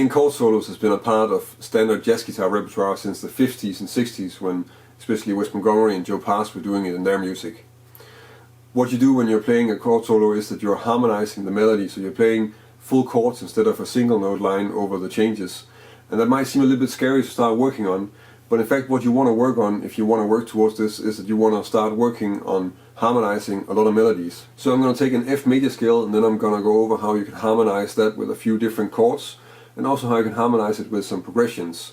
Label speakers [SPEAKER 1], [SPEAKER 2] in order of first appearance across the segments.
[SPEAKER 1] Playing chord solos has been a part of standard jazz guitar repertoire since the 50s and 60s, when especially Wes Montgomery and Joe Pass were doing it in their music. What you do when you're playing a chord solo is that you're harmonizing the melody, so you're playing full chords instead of a single note line over the changes. And that might seem a little bit scary to start working on, but in fact what you want to work on, if you want to work towards this, is that you want to start working on harmonizing a lot of melodies. So I'm going to take an F major scale, and then I'm going to go over how you can harmonize that with a few different chords, and also how you can harmonize it with some progressions.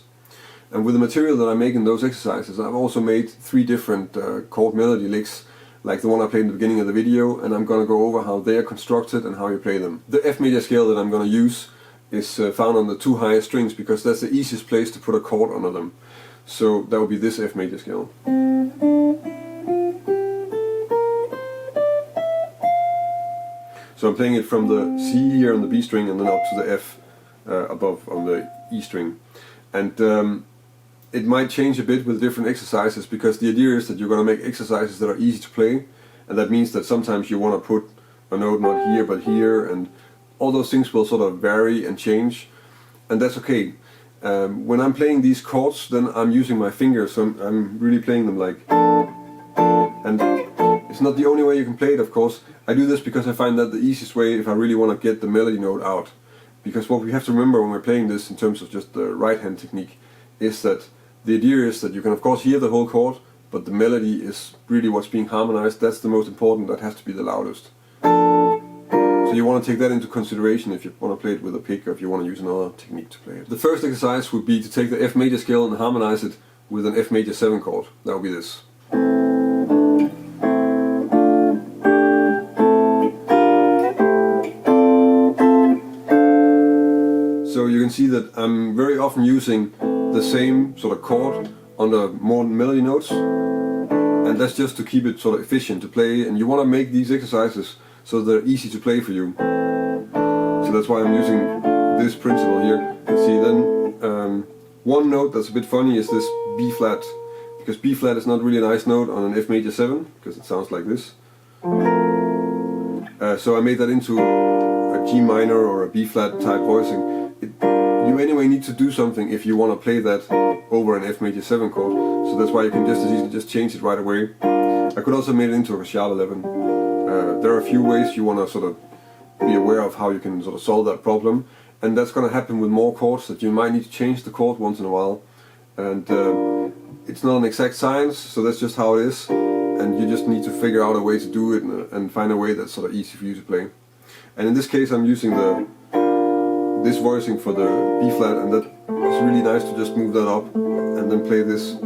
[SPEAKER 1] And with the material that I make in those exercises, I've also made 3 different chord melody licks, like the one I played in the beginning of the video, and I'm going to go over how they are constructed and how you play them. The F major scale that I'm going to use is found on the 2 highest strings, because that's the easiest place to put a chord under them. So that would be this F major scale. So I'm playing it from the C here on the B string and then up to the F above on the E string. And it might change a bit with different exercises, because the idea is that you're going to make exercises that are easy to play, and that means that sometimes you want to put a note not here but here, and all those things will sort of vary and change, and that's okay. When I'm playing these chords, then I'm using my fingers, so I'm really playing them like, and it's not the only way you can play it, of course. I do this because I find that the easiest way if I really want to get the melody note out. Because what we have to remember when we're playing this in terms of just the right hand technique is that the idea is that you can of course hear the whole chord, but the melody is really what's being harmonized. That's the most important, that has to be the loudest. So you want to take that into consideration if you want to play it with a pick, or if you want to use another technique to play it. The first exercise would be to take the F major scale and harmonize it with an F major 7 chord. That would be this. So you can see that I'm very often using the same sort of chord under more melody notes, and that's just to keep it sort of efficient to play, and you want to make these exercises so they're easy to play for you. So that's why I'm using this principle here. And see, then one note that's a bit funny is this B flat, because B flat is not really a nice note on an F major 7, because it sounds like this. So I made that into a G minor or a B flat type voicing. You anyway need to do something if you want to play that over an F major 7 chord, so that's why you can just as easily just change it right away. I could also make it into a sharp 11. There are a few ways you want to sort of be aware of how you can sort of solve that problem, and that's going to happen with more chords, that you might need to change the chord once in a while. And it's not an exact science, so that's just how it is, and you just need to figure out a way to do it and find a way that's sort of easy for you to play. And in this case I'm using this voicing for the B flat, and that is really nice to just move that up and then play this,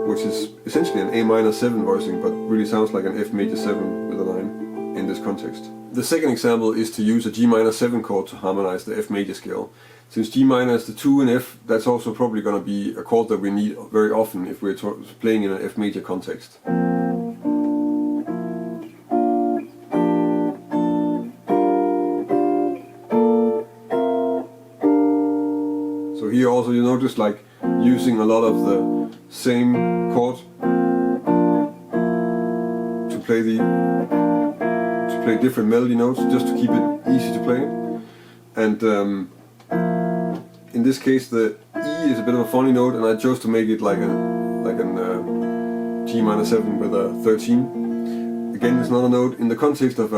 [SPEAKER 1] which is essentially an A minor 7 voicing, but really sounds like an F major 7 with a line in this context. The second example is to use a G minor 7 chord to harmonize the F major scale. Since G minor is the 2 in F, that's also probably going to be a chord that we need very often if we're playing in an F major context. So here also you notice like using a lot of the same chord to play different melody notes, just to keep it easy to play. And in this case the E is a bit of a funny note, and I chose to make it like an G minor 7 with a 13. Again, it's not a note in the context of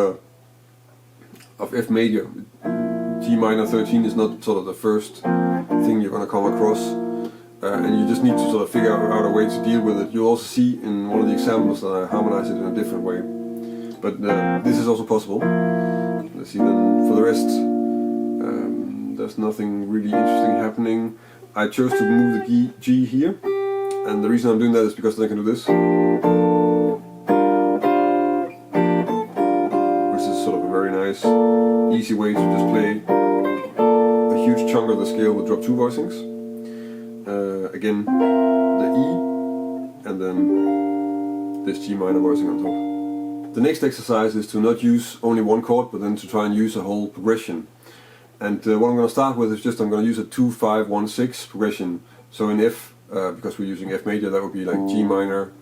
[SPEAKER 1] F major. G minor 13 is not sort of the first thing you're going to come across, and you just need to sort of figure out a way to deal with it. You'll also see in one of the examples that I harmonize it in a different way, but this is also possible. Let's see then, for the rest there's nothing really interesting happening. I chose to move the G here, and the reason I'm doing that is because then I can do this, which is sort of a very nice easy way to just play a huge chunk of the scale with drop 2 voicings. Again, the E, and then this G minor voicing on top. The next exercise is to not use only one chord, but then to try and use a whole progression. And what I'm going to start with is just I'm going to use a 2-5-1-6 progression. So in F, because we're using F major, that would be like G minor,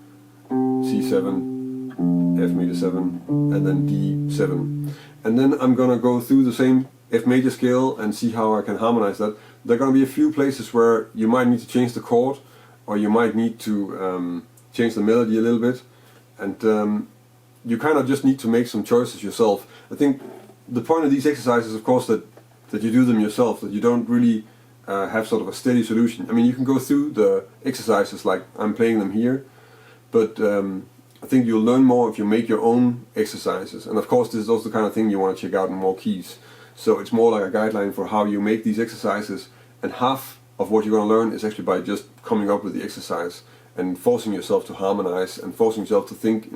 [SPEAKER 1] C7, F major 7, and then D7. And then I'm going to go through the same F major scale and see how I can harmonize that, there are going to be a few places where you might need to change the chord, or you might need to change the melody a little bit, and you kind of just need to make some choices yourself. I think the point of these exercises, of course, that you do them yourself, that you don't really have sort of a steady solution. I mean, you can go through the exercises like I'm playing them here, but I think you'll learn more if you make your own exercises. And of course, this is also the kind of thing you want to check out in more keys. So it's more like a guideline for how you make these exercises, and half of what you're going to learn is actually by just coming up with the exercise and forcing yourself to harmonize and forcing yourself to think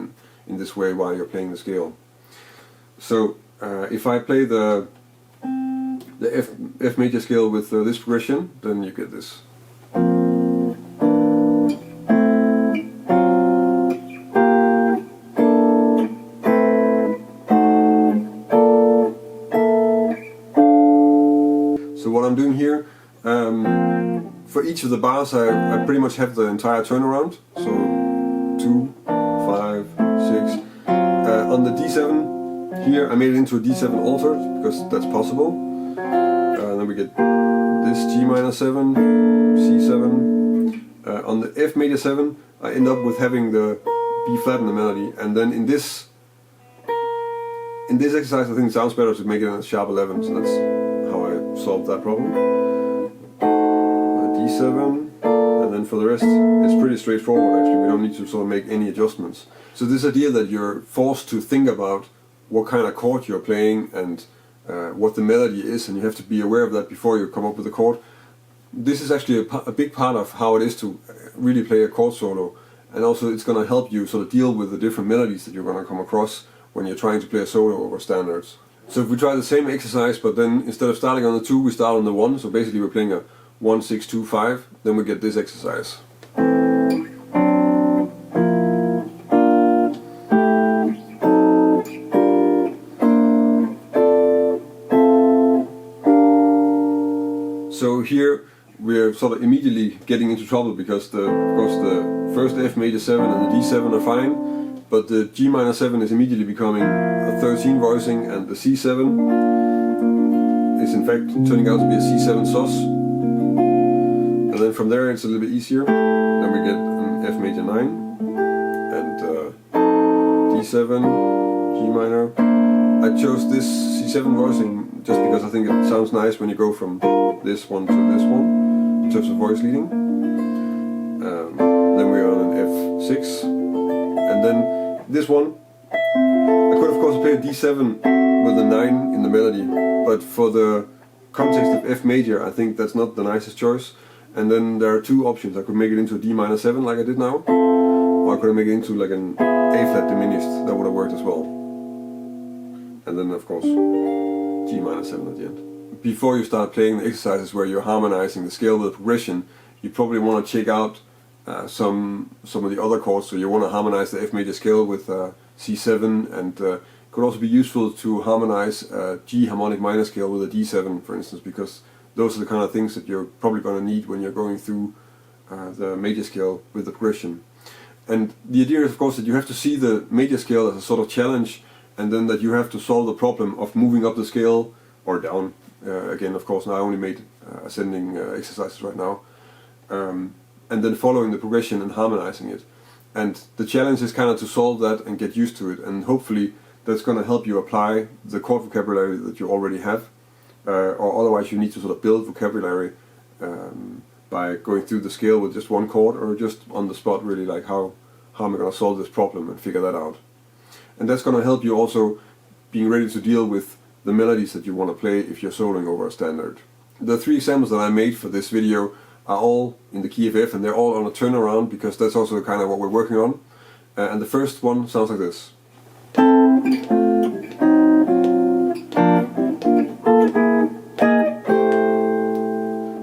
[SPEAKER 1] in this way while you're playing the scale. So if I play the F major scale with this progression, then you get this. So what I'm doing here, for each of the bars I pretty much have the entire turnaround. So 2, 5, 6. On the D7 here I made it into a D7 altered because that's possible. Then we get this G minor 7, C7. On the F major 7 I end up with having the B flat in the melody, and then in this exercise I think it sounds better to make it in a sharp 11, so that's how I solved that problem. D7, and then for the rest it's pretty straightforward actually. We don't need to sort of make any adjustments. So this idea that you're forced to think about what kind of chord you're playing and what the melody is, and you have to be aware of that before you come up with a chord. This is actually a big part of how it is to really play a chord solo, and also it's going to help you sort of deal with the different melodies that you're going to come across when you're trying to play a solo over standards. So if we try the same exercise, but then instead of starting on the 2 we start on the 1, so basically we're playing a 1, 6, 2, 5, then we get this exercise. So here we're sort of immediately getting into trouble because of course the first F major 7 and the D7 are fine, but the G minor 7 is immediately becoming a 13 voicing, and the C7 is in fact turning out to be a C7 sus. And then from there it's a little bit easier. Then we get an F major 9 and D7, G minor. I chose this C7 voicing just because I think it sounds nice when you go from this one to this one in terms of voice leading. Then we're on an F6, and then this one I could of course play a D7 with a 9 in the melody, but for the context of F major I think that's not the nicest choice. And then there are two options. I could make it into a D minor 7 like I did now, or I could make it into like an A flat diminished. That would have worked as well. And then of course G minor 7 at the end. Before you start playing the exercises where you're harmonizing the scale with the progression, you probably want to check out some of the other chords. So you want to harmonize the F major scale with C7, and it could also be useful to harmonize G harmonic minor scale with a D7, for instance, because those are the kind of things that you're probably going to need when you're going through the major scale with the progression. And the idea is of course that you have to see the major scale as a sort of challenge, and then that you have to solve the problem of moving up the scale or down. Again, of course, now I only made ascending exercises right now. And then following the progression and harmonizing it. And the challenge is kind of to solve that and get used to it, and hopefully that's going to help you apply the chord vocabulary that you already have. Or otherwise you need to sort of build vocabulary by going through the scale with just one chord, or just on the spot really, like how am I going to solve this problem and figure that out. And that's going to help you also being ready to deal with the melodies that you want to play if you're soloing over a standard. The 3 examples that I made for this video are all in the key of F, and they're all on a turnaround because that's also kind of what we're working on. And the first one sounds like this.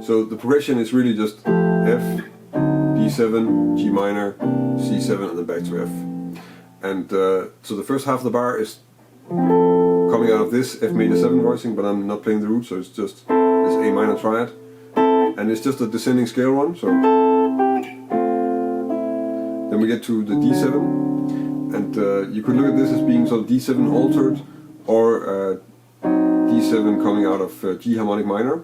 [SPEAKER 1] So the progression is really just F, D7, G minor, C7, and then back to F. And so the first half of the bar is coming out of this F major 7 voicing, but I'm not playing the root, so it's just this A minor triad. And it's just a descending scale one, so then we get to the D7, and you could look at this as being sort of D7 altered, or D7 C7 coming out of G harmonic minor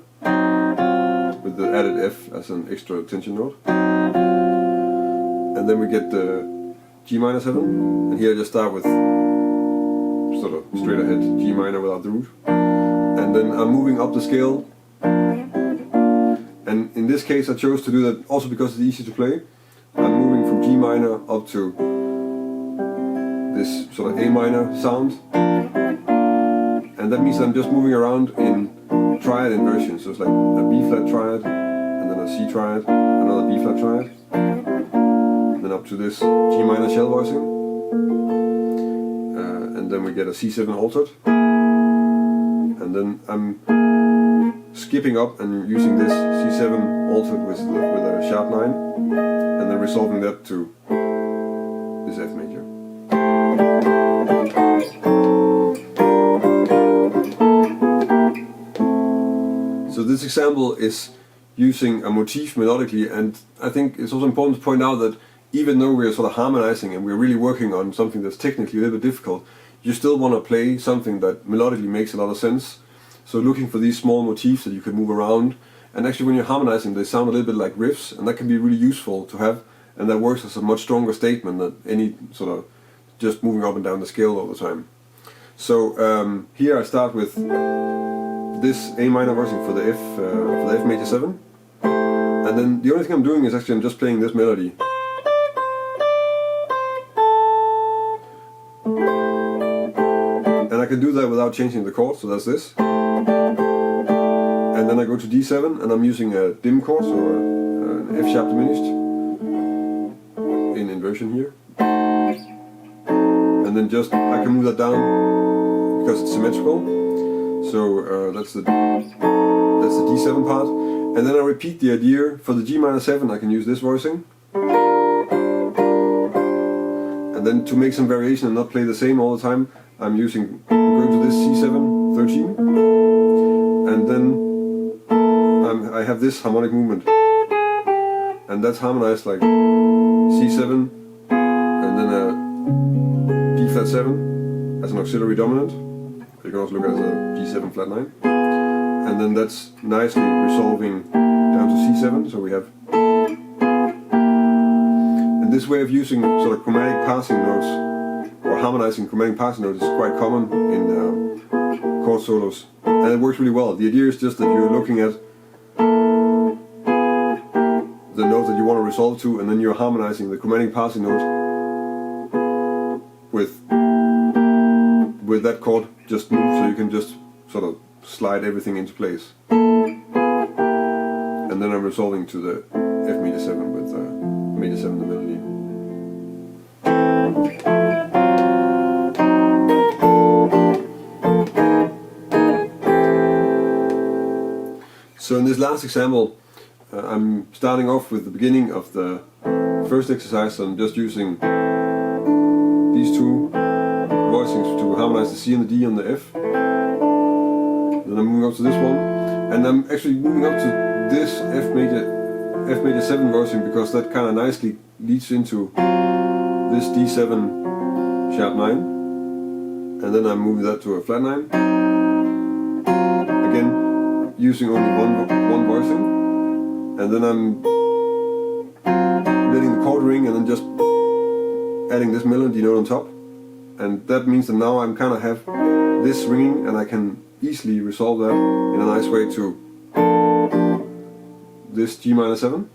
[SPEAKER 1] with the added F as an extra tension note. And then we get the G minor 7, and here I just start with sort of straight ahead G minor without the root. And then I'm moving up the scale. And in this case I chose to do that also because it's easy to play. I'm moving from G minor up to this sort of A minor sound. And that means I'm just moving around in triad inversions. So it's like a B flat triad, and then a C triad, another B flat triad. Then up to this G minor shell voicing, and then we get a C7 altered, and then I'm skipping up and using this C7 altered with a sharp 9, and then resolving that to this F major. So this example is using a motif melodically, and I think it's also important to point out that even though we're sort of harmonizing and we're really working on something that's technically a little bit difficult, you still want to play something that melodically makes a lot of sense. So looking for these small motifs that you can move around, and actually when you're harmonizing they sound a little bit like riffs, and that can be really useful to have, and that works as a much stronger statement than any sort of just moving up and down the scale all the time. So here I start with this A minor voicing for the F major 7, and then the only thing I'm doing is actually I'm just playing this melody. And I can do that without changing the chord, so that's this. And then I go to D7 and I'm using a dim chord, so an F sharp diminished in inversion here. And then just I can move that down because it's symmetrical. So that's the D7 part. And then I repeat the idea for the G minor 7. I can use this voicing. And then to make some variation and not play the same all the time, I'm going to this C7 13, and then I have this harmonic movement, and that's harmonized like C7 and then a D flat 7 as an auxiliary dominant. You can also look at it as a G7 flat 9, and then that's nicely resolving down to C7. So we have, and this way of using sort of chromatic passing notes or harmonizing chromatic passing notes is quite common in chord solos, and it works really well. The idea is just that you're looking at the note that you want to resolve to, and then you're harmonizing the chromatic passing note with that chord just moved, so you can just sort of slide everything into place. And then I'm resolving to the F major 7 with major 7 the melody. So in this last example, I'm starting off with the beginning of the first exercise. I'm just using these two voicings to harmonize the C and the D and the F. Then I'm moving up to this one, and I'm actually moving up to this F major 7 voicing because that kind of nicely leads into this D7 sharp 9, and then I'm moving that to a flat 9. Again, using only one voicing, and then I'm letting the chord ring and then just adding this melody note on top, and that means that now I'm kind of have this ringing, and I can easily resolve that in a nice way to this G minor 7,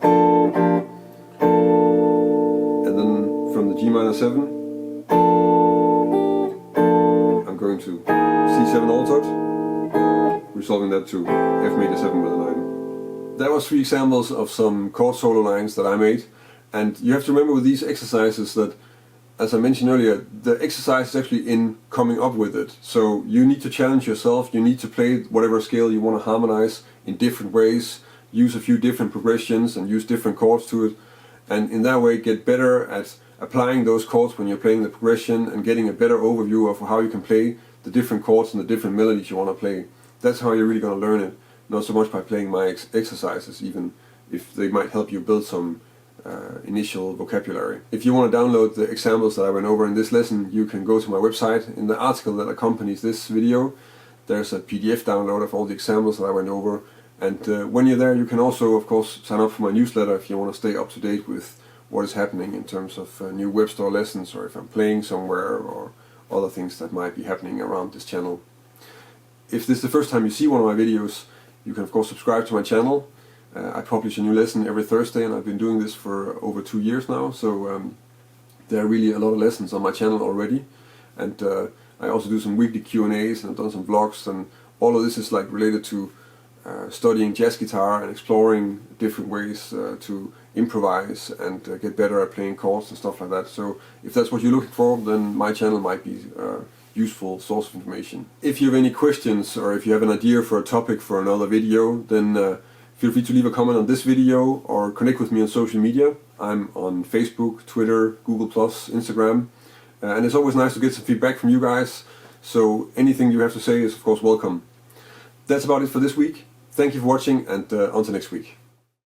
[SPEAKER 1] and then from the G minor 7 I'm going to C7 altered, resolving that to F major 7 with a 9. That was 3 examples of some chord solo lines that I made, and you have to remember with these exercises that, as I mentioned earlier, the exercise is actually in coming up with it. So you need to challenge yourself, you need to play whatever scale you want to harmonize in different ways, use a few different progressions and use different chords to it, and in that way get better at applying those chords when you're playing the progression and getting a better overview of how you can play the different chords and the different melodies you want to play. That's how you're really going to learn it, not so much by playing my exercises, even if they might help you build some initial vocabulary. If you want to download the examples that I went over in this lesson, you can go to my website. In the article that accompanies this video, There's a PDF download of all the examples that I went over. And when you're there, you can also, of course, sign up for my newsletter if you want to stay up to date with what is happening in terms of new web store lessons, or if I'm playing somewhere, or other things that might be happening around this channel. If this is the first time you see one of my videos, you can of course subscribe to my channel. I publish a new lesson every Thursday, and I've been doing this for over 2 years now, so there are really a lot of lessons on my channel already. And I also do some weekly Q&As, and I've done some vlogs, and all of this is like related to studying jazz guitar and exploring different ways to improvise and get better at playing chords and stuff like that. So if that's what you're looking for, then my channel might be a useful source of information. If you have any questions, or if you have an idea for a topic for another video, then feel free to leave a comment on this video or connect with me on social media. I'm on Facebook, Twitter, Google+, Instagram, and it's always nice to get some feedback from you guys, so anything you have to say is of course welcome. That's about it for this week. Thank you for watching, and until next week.